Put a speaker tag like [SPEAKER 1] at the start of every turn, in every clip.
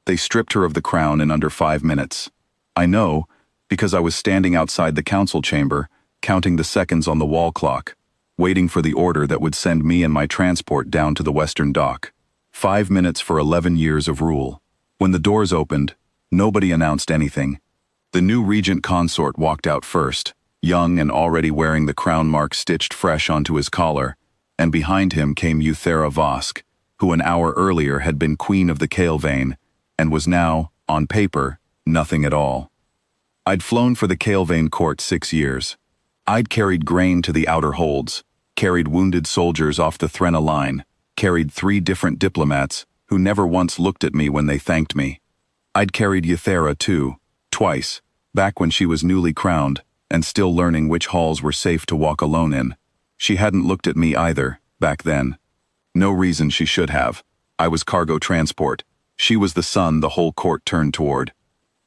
[SPEAKER 1] They stripped her of the crown in under 5 minutes. I know, because I was standing outside the council chamber, counting the seconds on the wall clock, waiting for the order that would send me and my transport down to the western dock. 5 minutes for 11 years of rule. When the doors opened, nobody announced anything. The new regent consort walked out first, young and already wearing the crown mark stitched fresh onto his collar, and behind him came Euthera Vosk, who an hour earlier had been queen of the Kael'vane, and was now, on paper, nothing at all. I'd flown for the Kael'vane court 6 years. I'd carried grain to the outer holds, carried wounded soldiers off the Threnna line, carried 3 different diplomats who never once looked at me when they thanked me. I'd carried Euthera too, twice, back when she was newly crowned, and still learning which halls were safe to walk alone in. She hadn't looked at me either, back then. No reason she should have. I was cargo transport. She was the sun the whole court turned toward.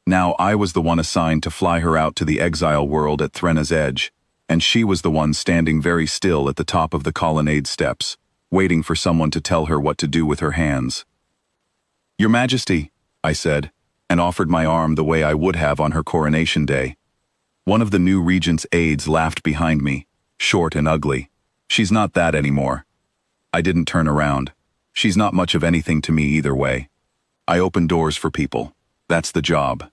[SPEAKER 1] Now I was the one assigned to fly her out to the exile world at Threnna's edge, and she was the one standing very still at the top of the colonnade steps, waiting for someone to tell her what to do with her hands. "Your Majesty," I said, and offered my arm the way I would have on her coronation day. One of the new regent's aides laughed behind me, short and ugly. "She's not that anymore." I didn't turn around. She's not much of anything to me either way. I open doors for people. That's the job.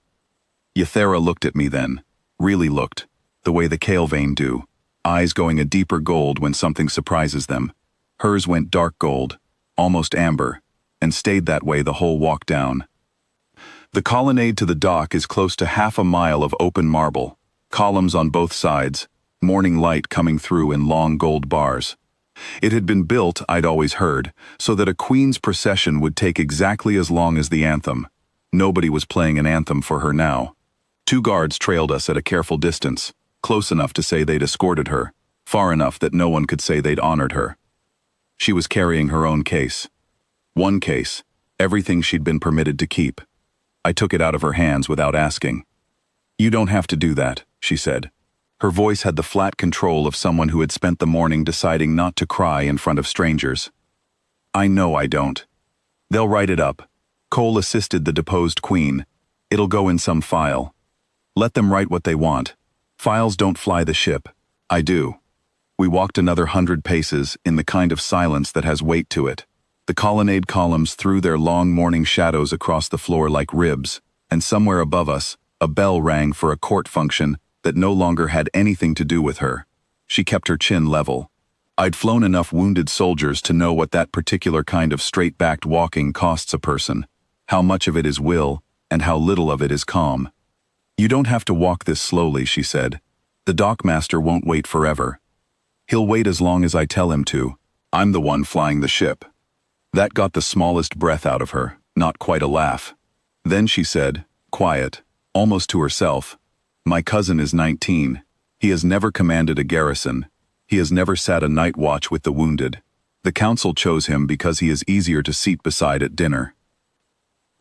[SPEAKER 1] Euthera looked at me then, really looked, the way the Kael'vane do, eyes going a deeper gold when something surprises them. Hers went dark gold, almost amber, and stayed that way the whole walk down. The colonnade to the dock is close to half a mile of open marble, columns on both sides, morning light coming through in long gold bars. It had been built, I'd always heard, so that a queen's procession would take exactly as long as the anthem. Nobody was playing an anthem for her now. 2 guards trailed us at a careful distance, close enough to say they'd escorted her, far enough that no one could say they'd honored her. She was carrying her own case. One case, everything she'd been permitted to keep. I took it out of her hands without asking. "You don't have to do that," she said. Her voice had the flat control of someone who had spent the morning deciding not to cry in front of strangers. "I know I don't. They'll write it up. Cole assisted the deposed queen. It'll go in some file. Let them write what they want. Files don't fly the ship. I do." We walked another 100 paces in the kind of silence that has weight to it. The colonnade columns threw their long morning shadows across the floor like ribs, and somewhere above us, a bell rang for a court function that no longer had anything to do with her. She kept her chin level. I'd flown enough wounded soldiers to know what that particular kind of straight-backed walking costs a person, how much of it is will, and how little of it is calm. "You don't have to walk this slowly," she said. "The dockmaster won't wait forever. He'll wait as long as I tell him to. I'm the one flying the ship." That got the smallest breath out of her, not quite a laugh. Then she said, quiet, almost to herself, "My cousin is 19. He has never commanded a garrison. He has never sat a night watch with the wounded. The council chose him because he is easier to seat beside at dinner."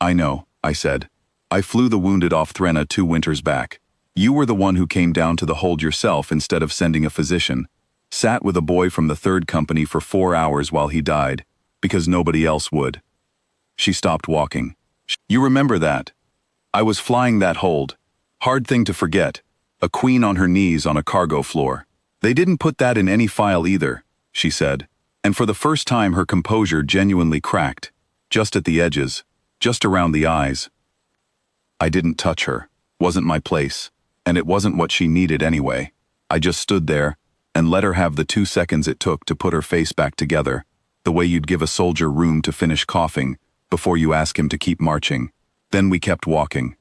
[SPEAKER 1] "I know," I said. "I flew the wounded off Threnna 2 winters back. You were the one who came down to the hold yourself instead of sending a physician. Sat with a boy from the 3rd Company for 4 hours while he died, because nobody else would." She stopped walking. "You remember that? I was flying that hold. Hard thing to forget. A queen on her knees on a cargo floor. They didn't put that in any file either," she said, and for the first time her composure genuinely cracked, just at the edges, just around the eyes. I didn't touch her. Wasn't my place, and it wasn't what she needed anyway. I just stood there and let her have the 2 seconds it took to put her face back together, the way you'd give a soldier room to finish coughing before you ask him to keep marching. Then we kept walking.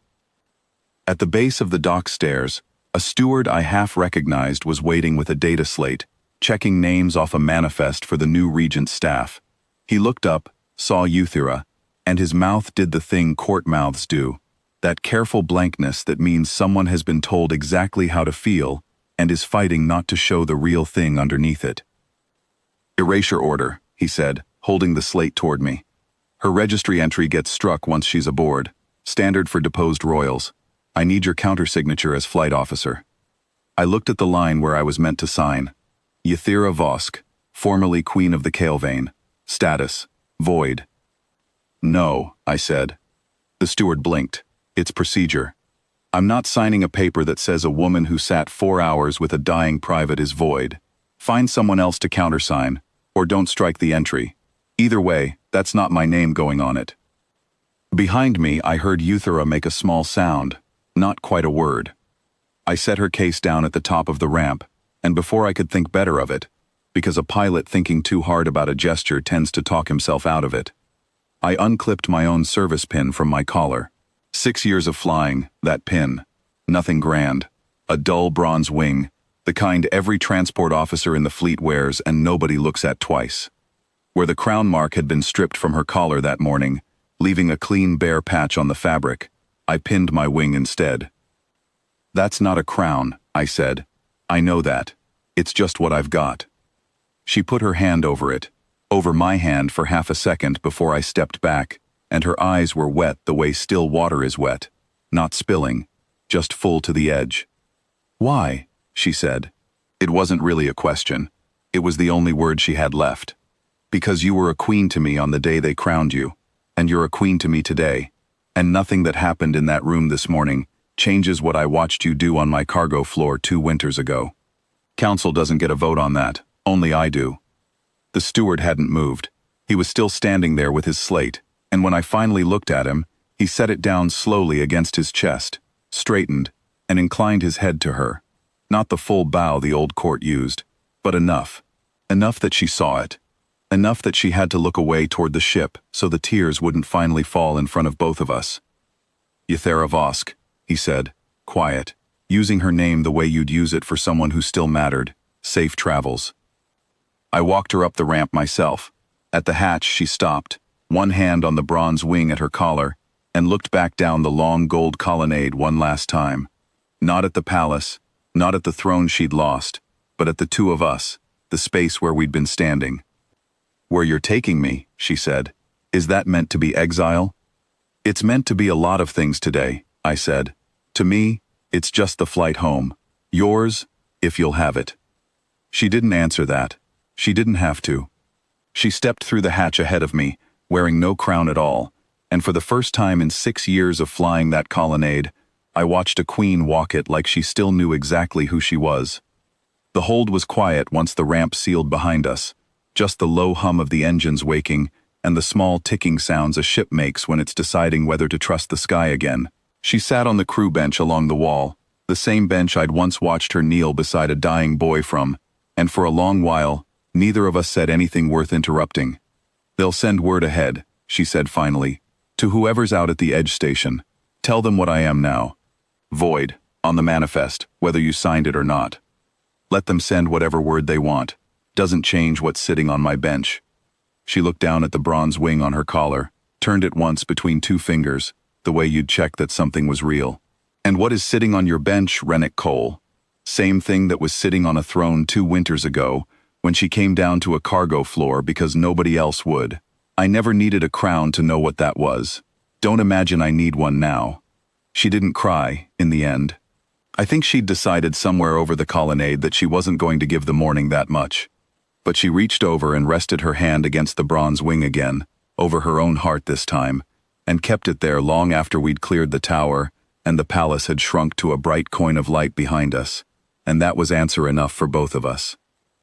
[SPEAKER 1] At the base of the dock stairs, a steward I half recognized was waiting with a data slate, checking names off a manifest for the new regent's staff. He looked up, saw Euthera, and his mouth did the thing court mouths do, that careful blankness that means someone has been told exactly how to feel and is fighting not to show the real thing underneath it. "Erasure order," he said, holding the slate toward me. "Her registry entry gets struck once she's aboard. Standard for deposed royals. I need your countersignature as flight officer." I looked at the line where I was meant to sign. Euthera Vosk, formerly Queen of the Kael'vane. Status: void. "No," I said. The steward blinked. It's procedure. I'm not signing a paper that says a woman who sat 4 hours with a dying private is void. Find someone else to countersign, or don't strike the entry. Either way, that's not my name going on it. Behind me, I heard Euthera make a small sound, not quite a word. I set her case down at the top of the ramp, and before I could think better of it, because a pilot thinking too hard about a gesture tends to talk himself out of it, I unclipped my own service pin from my collar. 6 years of flying, that pin. Nothing grand. A dull bronze wing, the kind every transport officer in the fleet wears and nobody looks at twice. Where the crown mark had been stripped from her collar that morning, leaving a clean bare patch on the fabric, I pinned my wing instead. That's not a crown, I said. I know that. It's just what I've got. She put her hand over it, over my hand for half a second before I stepped back, and her eyes were wet the way still water is wet, not spilling, just full to the edge. Why? She said. It wasn't really a question. It was the only word she had left. Because you were a queen to me on the day they crowned you, and you're a queen to me today, and nothing that happened in that room this morning changes what I watched you do on my cargo floor 2 winters ago. Council doesn't get a vote on that, only I do. The steward hadn't moved. He was still standing there with his slate, and when I finally looked at him, he set it down slowly against his chest, straightened, and inclined his head to her. Not the full bow the old court used, but enough. Enough that she saw it. Enough that she had to look away toward the ship so the tears wouldn't finally fall in front of both of us. Euthera Vosk, he said, quiet, using her name the way you'd use it for someone who still mattered. Safe travels. I walked her up the ramp myself. At the hatch she stopped, one hand on the bronze wing at her collar, and looked back down the long gold colonnade one last time. Not at the palace, not at the throne she'd lost, but at the two of us, the space where we'd been standing. Where you're taking me, she said, is that meant to be exile? It's meant to be a lot of things today, I said. To me, it's just the flight home. Yours, if you'll have it. She didn't answer that. She didn't have to. She stepped through the hatch ahead of me, wearing no crown at all, and for the first time in 6 years of flying that colonnade, I watched a queen walk it like she still knew exactly who she was. The hold was quiet once the ramp sealed behind us, just the low hum of the engines waking and the small ticking sounds a ship makes when it's deciding whether to trust the sky again. She sat on the crew bench along the wall, the same bench I'd once watched her kneel beside a dying boy from, and for a long while, neither of us said anything worth interrupting. They'll send word ahead, she said finally, to whoever's out at the edge station. Tell them what I am now. Void, on the manifest, whether you signed it or not. Let them send whatever word they want. Doesn't change what's sitting on my bench. She looked down at the bronze wing on her collar, turned it once between 2 fingers, the way you'd check that something was real. And what is sitting on your bench, Rennick Cole? Same thing that was sitting on a throne 2 winters ago, when she came down to a cargo floor because nobody else would. I never needed a crown to know what that was. Don't imagine I need one now. She didn't cry, in the end. I think she'd decided somewhere over the colonnade that she wasn't going to give the morning that much. But she reached over and rested her hand against the bronze wing again, over her own heart this time, and kept it there long after we'd cleared the tower and the palace had shrunk to a bright coin of light behind us, and that was answer enough for both of us.